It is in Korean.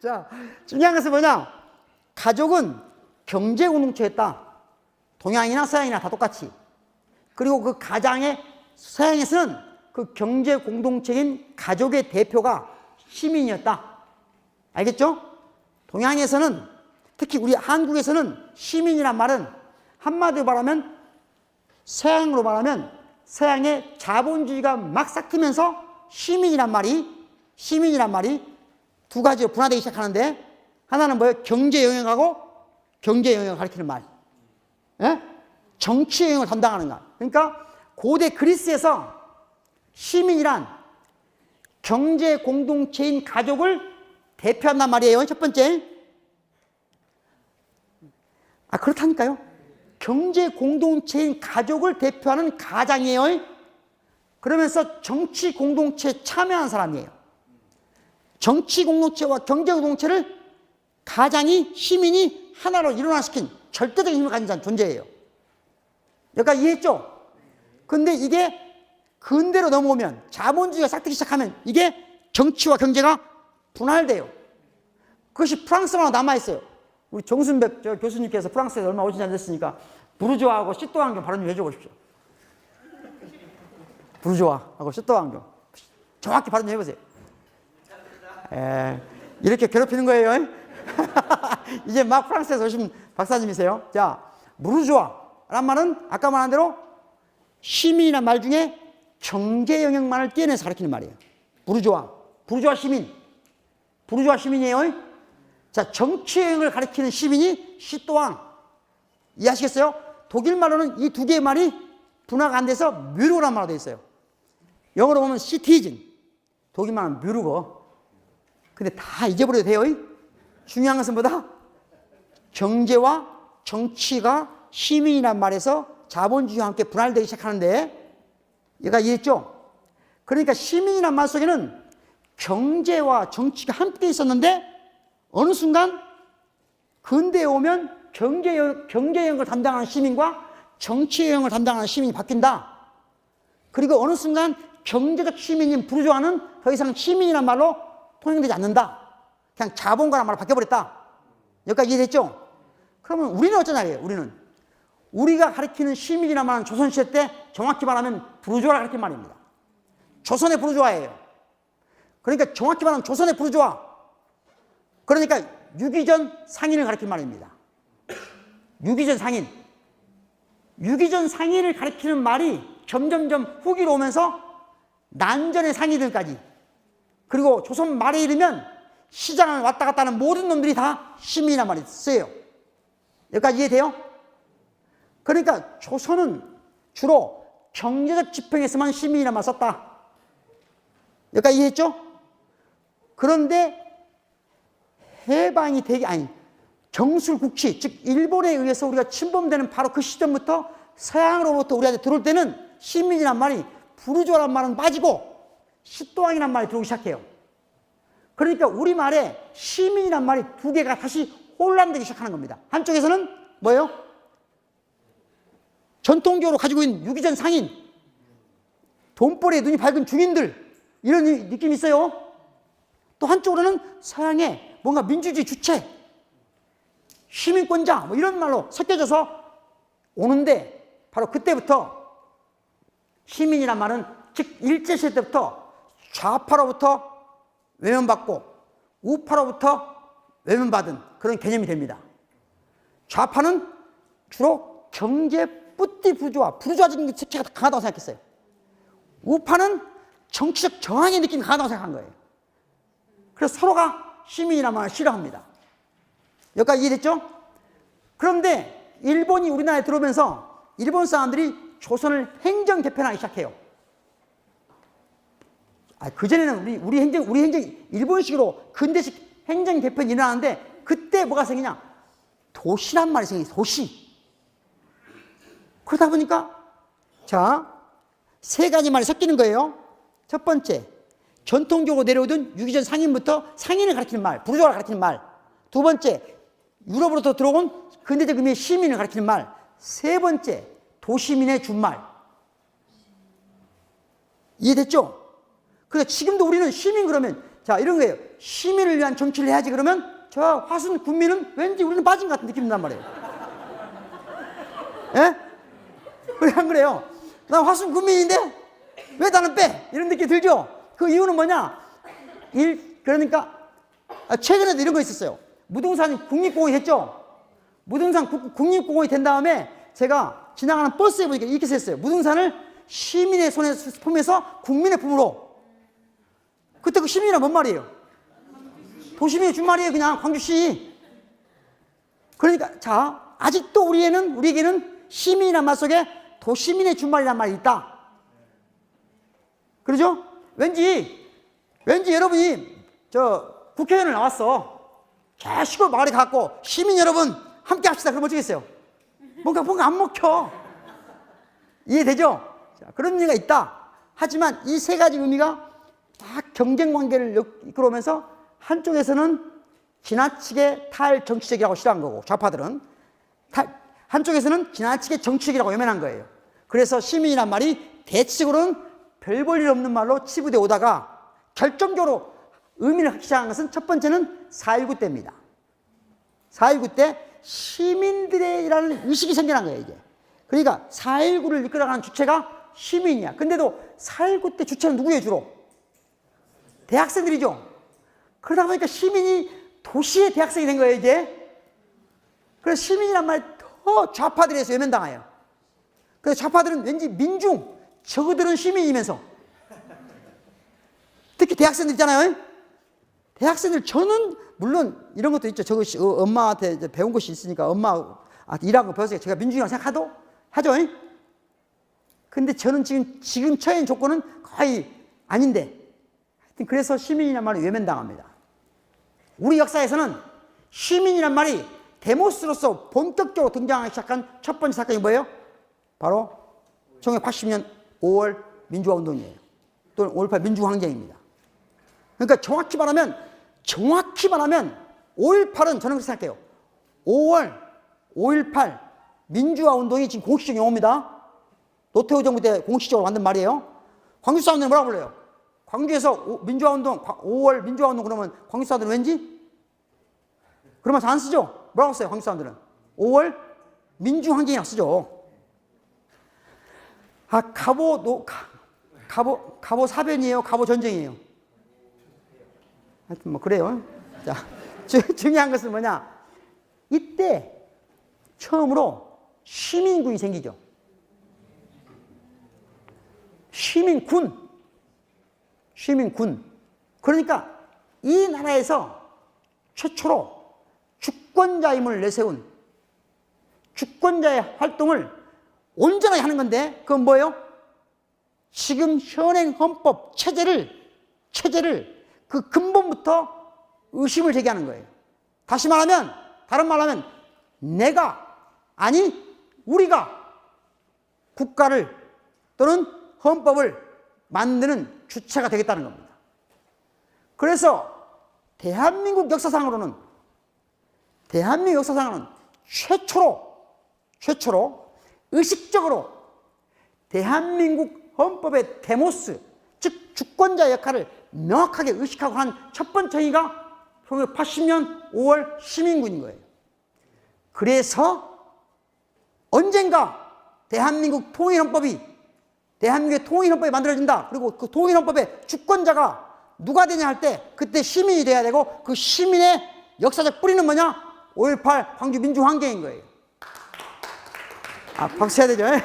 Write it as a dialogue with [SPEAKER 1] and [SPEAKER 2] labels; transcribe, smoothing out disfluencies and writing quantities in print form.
[SPEAKER 1] 자, 중요한 것은 뭐냐? 가족은 경제 공동체였다. 동양이나 서양이나 다 똑같이. 그리고 그 가장의 서양에서는 그 경제 공동체인 가족의 대표가 시민이었다. 알겠죠? 동양에서는 특히 우리 한국에서는 시민이란 말은 한마디로 말하면 서양으로 말하면 서양의 자본주의가 막 싹트면서 시민이란 말이 두 가지로 분화되기 시작하는데 하나는 뭐예요? 경제 영역하고 경제 영역을 가리키는 말. 예? 정치 영역을 담당하는 말. 그러니까 고대 그리스에서 시민이란 경제 공동체인 가족을 대표한단 말이에요. 첫 번째. 그렇다니까요. 경제 공동체인 가족을 대표하는 가장이에요. 그러면서 정치 공동체에 참여한 사람이에요. 정치 공동체와 경제 공동체를 가장이, 시민이 하나로 일원화시킨 절대적인 힘을 가진 존재예요. 여기까지 이해했죠? 근데 이게 근대로 넘어오면, 자본주의가 싹트기 시작하면 이게 정치와 경제가 분할돼요. 그것이 프랑스만 남아있어요. 우리 정순백 교수님께서 프랑스에 얼마 오시지 않았으니까 부르주아하고 시또왕 좀 발음 좀 해줘 보십시오. 부르주아하고 시또왕 좀 정확히 발음 좀 해보세요. 이렇게 괴롭히는 거예요. 이제 막 프랑스에서 오신 박사님이세요. 자, 부르주아란 말은 아까 말한 대로 시민이란 말 중에 경제 영역만을 떼어내서 가리키는 말이에요. 부르주아 시민이에요. 자, 정치 영역을 가리키는 시민이 시또왕. 이해하시겠어요? 독일 말로는 이 두 개의 말이 분화가 안 돼서 뮤르거란 말로 되어 있어요. 영어로 보면 시티즌, 독일 말은 뮤르거. 근데 다 잊어버려도 돼요. 중요한 것은 뭐다? 경제와 정치가 시민이란 말에서 자본주의와 함께 분할되기 시작하는데, 얘가 이해했죠? 그러니까 시민이란 말 속에는 경제와 정치가 함께 있었는데 어느 순간 근대에 오면 경제 영역을 담당하는 시민과 정치 영역을 담당하는 시민이 바뀐다. 그리고 어느 순간 경제적 시민인 부르주아는 더 이상 시민이란 말로 통용되지 않는다. 그냥 자본가란 말로 바뀌어버렸다. 여기까지 이해됐죠? 그러면 우리는 어쩌냐고요? 우리가 가리키는 시민이란 말은 조선시대 때 정확히 말하면 부르주아를 가리키는 말입니다. 조선의 부르주아예요. 그러니까 정확히 말하면 조선의 부르주아. 그러니까 유기전 상인을 가리키는 말입니다. 유기전 상인을 가리키는 말이 점점점 후기로 오면서 난전의 상인들까지, 그리고 조선 말에 이르면 시장을 왔다 갔다 하는 모든 놈들이 다 시민이란 말이 쓰여요. 여기까지 이해돼요? 그러니까 조선은 주로 경제적 지평에서만 시민이란 말 썼다. 여기까지 이해했죠? 그런데 해방이 정술국치, 즉 일본에 의해서 우리가 침범되는 바로 그 시점부터 서양으로부터 우리한테 들어올 때는 시민이란 말이 부르주아란 말은 빠지고 시또왕이란 말이 들어오기 시작해요. 그러니까 우리말에 시민이란 말이 두 개가 다시 혼란되기 시작하는 겁니다. 한쪽에서는 뭐예요? 전통적으로 가지고 있는 유기전 상인, 돈벌이에 눈이 밝은 중인들, 이런 느낌이 있어요. 또 한쪽으로는 서양의 뭔가 민주주의 주체, 시민권자, 이런 말로 섞여져서 오는데, 바로 그때부터 시민이란 말은, 즉 일제시대 때부터 좌파로부터 외면받고 우파로부터 외면받은 그런 개념이 됩니다. 좌파는 주로 경제 뿌띠 부르주아적인 특혜가 강하다고 생각했어요. 우파는 정치적 저항의 느낌이 강하다고 생각한 거예요. 그래서 서로가 시민이란 말을 싫어합니다. 여기까지 이해됐죠? 그런데 일본이 우리나라에 들어오면서 일본 사람들이 조선을 행정 개편하기 시작해요. 그전에는 우리 행정 일본식으로 근대식 행정 개편이 일어나는데, 그때 뭐가 생기냐? 도시란 말이 생겨요. 도시. 그러다 보니까 세 가지 말이 섞이는 거예요. 첫 번째, 전통적으로 내려오던 유기전 상인부터 상인을 가리키는 말, 부르주아를 가리키는 말. 두 번째, 유럽으로부터 들어온 근대적 의미의 시민을 가리키는 말. 세 번째, 도시민의 준말. 이해됐죠? 그래서 지금도 우리는 시민 그러면 이런 거예요. 시민을 위한 정치를 해야지 그러면 저 화순 군민은 왠지 우리는 빠진 것 같은 느낌이 난 말이에요. 예? 왜 안 그래요? 나 화순 군민인데 왜 나는 빼? 이런 느낌이 들죠? 그 이유는 뭐냐? 그러니까 최근에도 이런 거 있었어요. 무등산이 국립공원이 됐죠? 무등산 국립공원이 된 다음에 제가 지나가는 버스에 보니까 이렇게 썼어요. 무등산을 시민의 손에 품에서 국민의 품으로. 그때 그 시민이란 뭔 말이에요? 도시민이 준 말이에요. 그냥 광주시. 그러니까 자, 아직도 우리에게는 시민이란 말 속에 도시민의 준 말이란 말이 있다. 그러죠? 왠지 여러분이 저 국회의원을 나왔어. 시골 마을에 갔고 시민 여러분 함께 합시다. 그럼 어쩌겠어요? 뭔가 안 먹혀. 이해되죠? 자, 그런 의미가 있다. 하지만 이 세 가지 의미가 다 경쟁 관계를 이끌어오면서 한쪽에서는 지나치게 탈정치적이라고 싫어한 거고 좌파들은 한쪽에서는 지나치게 정치적이라고 외면한 거예요. 그래서 시민이란 말이 대체적으로는 별 볼 일 없는 말로 치부되어 오다가 결정적으로 의미를 확 시작한 것은 첫 번째는 4.19 때입니다. 4.19 때 시민들이라는 의식이 생겨난 거예요, 이게. 그러니까 4.19를 이끌어가는 주체가 시민이야. 근데도 4.19 때 주체는 누구예요, 주로? 대학생들이죠. 그러다 보니까 시민이 도시의 대학생이 된 거예요, 이제. 그래서 시민이란 말이 더 좌파들에서 외면당해요. 그래서 좌파들은 왠지 민중, 저그들은 시민이면서. 특히 대학생들 있잖아요. 대학생들, 저는 물론 이런 것도 있죠. 저거 엄마한테 배운 것이 있으니까 엄마 일하고 배워서 제가 민중이라고 생각하죠. 근데 저는 지금 처한 조건은 거의 아닌데. 하여튼 그래서 시민이란 말이 외면당합니다. 우리 역사에서는 시민이란 말이 데모스로서 본격적으로 등장하기 시작한 첫 번째 사건이 뭐예요? 바로 1980년 5월 민주화운동이에요. 또는 5.18 민주항쟁입니다. 그러니까 정확히 말하면 5.18은 저는 그렇게 생각해요. 5월 5.18 민주화운동이 지금 공식적 용어입니다. 노태우 정부 때 공식적으로 만든 말이에요. 광주 사람들은 뭐라고 불러요? 광주에서 민주화운동, 5월 민주화운동 그러면 광주 사람들은 왠지? 그러면 안 쓰죠? 뭐라고 써요, 광주 사람들은? 5월 민주항쟁이라고 쓰죠. 갑오 사변이에요? 갑오 전쟁이에요? 하여튼 뭐 그래요. 자, 중요한 것은 뭐냐? 이때 처음으로 시민군이 생기죠. 시민군. 그러니까 이 나라에서 최초로 주권자임을 내세운 주권자의 활동을 온전하게 하는 건데 그건 뭐예요? 지금 현행 헌법 체제를 그 근본부터 의심을 제기하는 거예요. 다른 말하면 우리가 국가를 또는 헌법을 만드는 주체가 되겠다는 겁니다. 그래서 대한민국 역사상으로는 최초로 의식적으로 대한민국 헌법의 데모스, 즉 주권자 역할을 명확하게 의식하고 한 첫 번째 행위가 1980년 5월 시민군인 거예요. 그래서 언젠가 대한민국의 통일헌법이 만들어진다. 그리고 그 통일헌법의 주권자가 누가 되냐 할 때 그때 시민이 돼야 되고 그 시민의 역사적 뿌리는 뭐냐? 5.18 광주 민주항쟁인 거예요. 박수 해야 되죠?